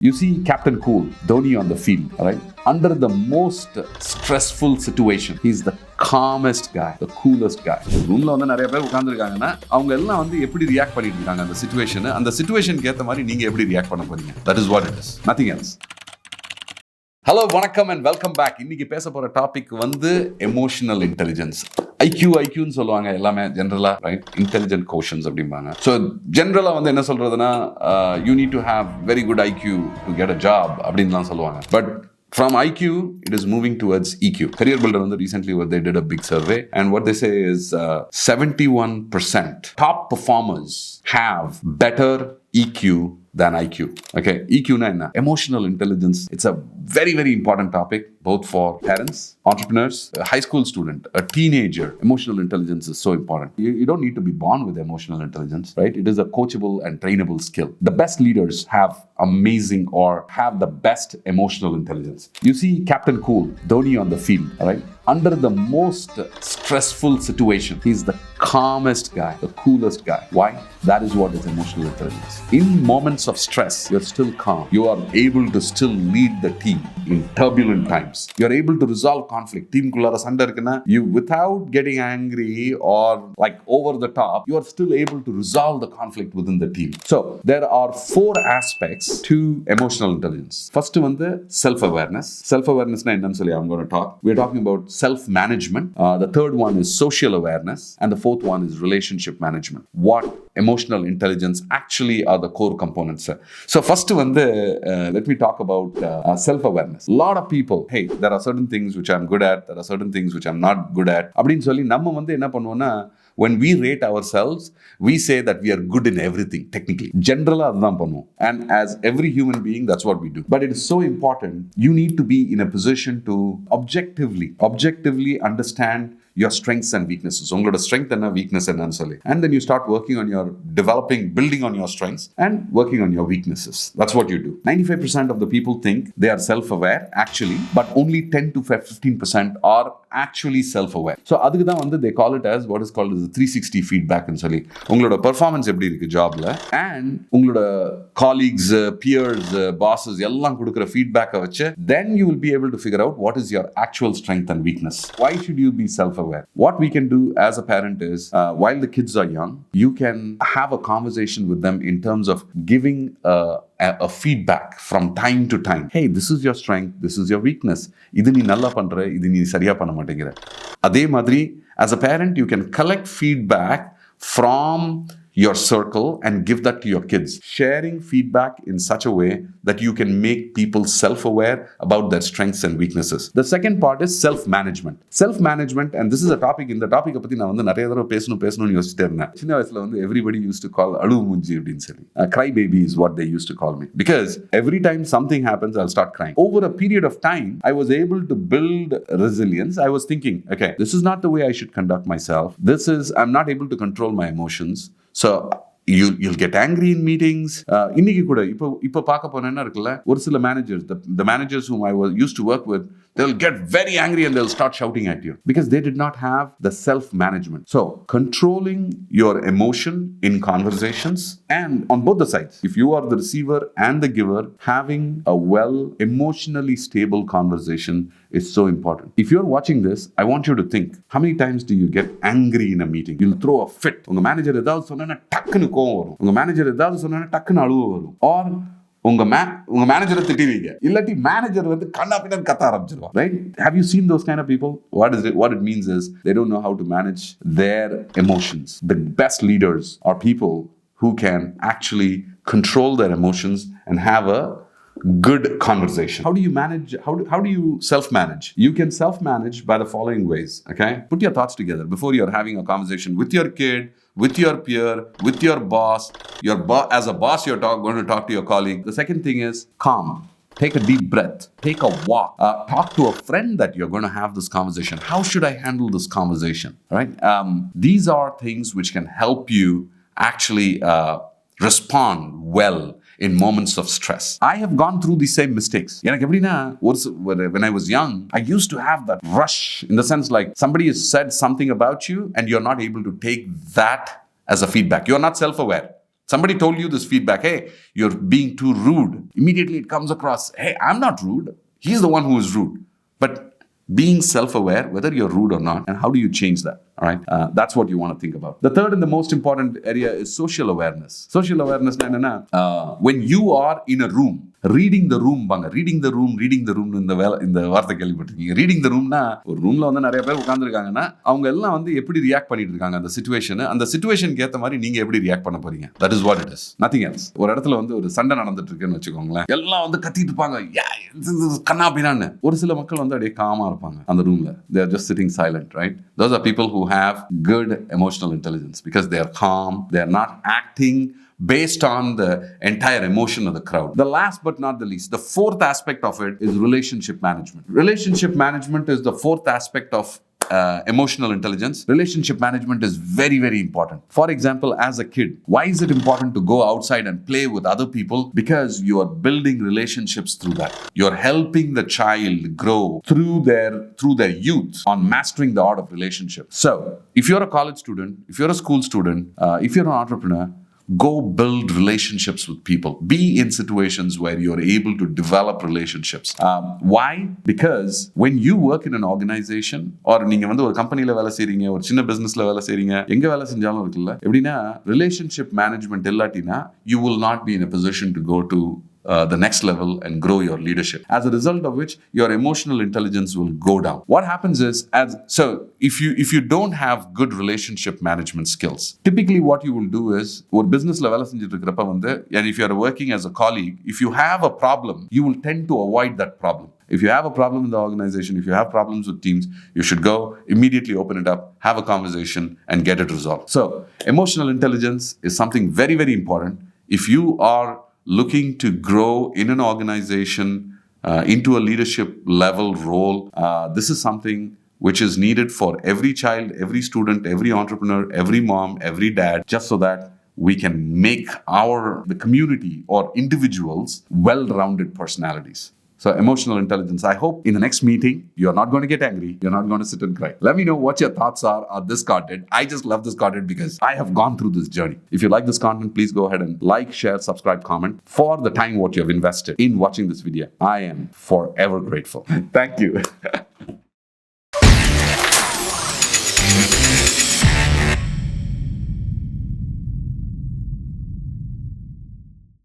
You see Captain Cool, Dhoni on the field, right? Under the most stressful situation, he's the calmest guy, the coolest guy. ரூம்ல வந்து நிறைய பேர் உட்கார்ந்துருக்காங்கன்னா அவங்க எல்லாம் வந்து எப்படி ரியாக்ட் பண்ணிட்டு இருக்காங்க அந்த சிச்சுவேஷனுக்கு ஏற்ற மாதிரி நீங்க எப்படி ரியாக்ட் பண்ண போறீங்க? That is what it is, nothing else. Hello வணக்கம் அண்ட் வெல்கம் பேக். இன்னைக்கு பேச போற டாபிக் வந்து எமோஷனல் இன்டெலிஜென்ஸ். ஐக்யூன்னு சொல்லுவாங்க எல்லாமே ஜென்ரலா, ரைட்? இன்டெலிஜென்ட் கோஷன்ஸ் அப்படிம்பாங்க. ஸோ ஜென்ரலா வந்து என்ன சொல்றதுன்னா, you need to have very good IQ to get a job அப்படின்லாம் சொல்லுவாங்க. But from IQ, it is moving towards EQ. Career Builder recently they did a big survey, and what they say is 71% top performers have better EQ than IQ. Okay, EQ na enna? Emotional intelligence. It's a very, very important topic, both for parents, entrepreneurs, a high school student, a teenager. Emotional intelligence is so important. You don't need to be born with emotional intelligence, right? It is a coachable and trainable skill. The best leaders have amazing or have the best emotional intelligence. You see Captain Cool, Dhoni on the field, right? Under the most stressful situation, he's the calmest guy, the coolest guy. Why? That is what is emotional intelligence. In moments of stress, you're still calm. You are able to still lead the team in turbulent times. You're able to resolve conflict. Team kullara sanda irukna, you without getting angry or like over the top, you are still able to resolve the conflict within the team. So there are 4 aspects to emotional intelligence. First one, the self-awareness. Self-awareness na enna solli I'm going to talk. We're talking about self-management. The third one is social awareness, and the fourth one is relationship management. What emotional intelligence actually are the core components. So first one, let me talk about self-awareness. A lot of people, hey, there are certain things which I'm good at, there are certain things which I'm not good at. அப்படினு சொல்லி நம்ம வந்து என்ன பண்ணுவோம்னா, when we rate ourselves, we say that we are good in everything, technically. Generally, adhaan பண்ணுவோம். And as every human being, that's what we do. But it is so important, you need to be in a position to objectively understand your strengths and weaknesses. உங்களோட strength and weakness என்னன்னு சொல்லி. And then you start working on your building on your strengths and working on your weaknesses. That's what you do. 95% of the people think they are self-aware actually, but only 10 to 15% are actually self-aware. So அதுக்கு தான் வந்து they call it as what is called as the 360 feedback ன்னு சொல்லி. உங்களோட performance எப்படி இருக்கு ஜாப்ல, and உங்களோட colleagues, peers, bosses எல்லாம் கொடுக்கிற feedback வச்சு, then you will be able to figure out what is your actual strength and weakness. Why should you be self-aware? What we can do as a parent is, while the kids are young, you can have a conversation with them in terms of giving a feedback from time to time. Hey, this is your strength, this is your weakness. இது நீ நல்லா பண்ற, இது நீ சரியா பண்ண மாட்டேங்கிற. அதே மாதிரி as a parent, you can collect feedback from your circle and give that to your kids. Sharing feedback in such a way that you can make people self-aware about their strengths and weaknesses. The second part is self-management. Self-management, and this is a topic, in the topic பத்தி நான் வந்து நிறைய தடவை பேசணும்னு யோசிச்சிட்டே இருந்தேன். சின்ன வயசுல வந்து everybody used to call அழு மூஞ்சி அப்படின்னு சொல்லி. Cry baby is what they used to call me. Because every time something happens, I'll start crying. Over a period of time, I was able to build resilience. I was thinking, okay, this is not the way I should conduct myself. I'm not able to control my emotions. So you'll get angry in meetings. இன்னைக்கு கூட இப்போ பார்க்க போனேன்னா இருக்குல்ல, ஒரு சில managers, the managers whom I used to work with, they'll get very angry and they'll start shouting at you because they did not have the self-management. So controlling your emotion in conversations, and on both the sides, if you are the receiver and the giver, having a emotionally stable conversation is so important. If you're watching this, I want you to think, how many times do you get angry in a meeting? You'll throw a fit. உங்க manager ஏதாவது சொன்னா டக்குன்னு கோவம் வரும். உங்க manager ஏதாவது சொன்னா டக்குன்னு அழுவ வரும். or உங்க மேனேஜரை திட்டுவீங்க, இல்லாட்டி மேனேஜர் வந்து கண்ணா பின்னாடி கத்த ஆரம்பிச்சிருவாங்க. Right? Have you seen those kind of people? What it means is they don't know how to manage their emotions. The best leaders are people who can actually control their emotions and have a good conversation. How do you manage? How do you self-manage? You can self-manage by the following ways. Okay, put your thoughts together before you're having a conversation with your kid, with your peer, with your boss. As a boss, you're going to talk to your colleague. The second thing is calm. Take a deep breath. Take a walk. Talk to a friend that you're going to have this conversation. How should I handle this conversation? Right? These are things which can help you actually respond well in moments of stress. I have gone through these same mistakes. When I was young, I used to have that rush, in the sense like somebody has said something about you and you're not able to take that as a feedback. You're not self-aware. Somebody told you this feedback, hey, you're being too rude. Immediately it comes across, hey, I'm not rude. He's the one who is rude. But being self-aware, whether you're rude or not, and how do you change that? All right, that's what you want to think about. The third and the most important area is social awareness. Social awareness, when you are in a room, reading the room, reading the room இந்த வார்த்தை கேள்விப்பட்டிருக்கீங்க. Reading the ரூம்னா ஒரு ரூம்ல வந்து நிறைய பேர் உட்கார்ந்துருக்காங்கன்னா அவங்க எல்லாம் வந்து எப்படி ரியாக்ட் பண்ணிட்டு இருக்காங்க அந்த சிச்சுவேஷனுக்கு ஏற்ற மாதிரி நீங்க எப்படி ரியாக்ட் பண்ண போறீங்க. That is what it is, nothing else. ஒரு இடத்துல வந்து ஒரு சண்டை நடந்துட்டு இருக்குன்னு வச்சுக்கோங்களேன், எல்லாம் வந்து கத்திட்டு இருப்பாங்க, கண்ணா பின்னான்னு. ஒரு சில மக்கள் வந்து அப்படியே காமா இருப்பாங்க அந்த ரூம்ல. They are just sitting silent, right? Those are people who have good emotional intelligence because they are calm, they are not acting based on the entire emotion of the crowd. The last but not the least, the fourth aspect of it is relationship management. Relationship management is the fourth aspect of emotional intelligence. Relationship management is very, very important. For example, as a kid, why is it important to go outside and play with other people? Because you are building relationships through that. You're helping the child grow through their youth on mastering the art of relationship. So, if you're a college student, if you're a school student, if you're an entrepreneur, go build relationships with people. Be in situations where you're able to develop relationships. Why? Because when you work in an organization, or நீங்க வந்து ஒரு கம்பெனில வேலை செய்றீங்க, ஒரு சின்ன பிசினஸ்ல வேலை செய்றீங்க, எங்க வேலை செஞ்சாலும் இருக்குல்ல, எப்படின்னா relationship management இல்லாட்டினா you will not be in a position to go to the next level and grow your leadership. As a result of which, your emotional intelligence will go down. What happens is, if you don't have good relationship management skills, typically what you will do is, ஒரு businessல வேலை செஞ்சிட்டு இருக்கிறப்ப வந்து, and if you are working as a colleague, if you have a problem, you will tend to avoid that problem. If you have a problem in the organization, if you have problems with teams, you should go immediately open it up, have a conversation, and get it resolved. So, emotional intelligence is something very, very important. If you are looking to grow in an organization into a leadership level role, this is something which is needed for every child, every student, every entrepreneur, every mom, every dad, just so that we can make the community or individuals well-rounded personalities. So emotional intelligence. I hope in the next meeting, you're not going to get angry. You're not going to sit and cry. Let me know what your thoughts are on this content. I just love this content because I have gone through this journey. If you like this content, please go ahead and like, share, subscribe, comment for the time what you have invested in watching this video. I am forever grateful. Thank you.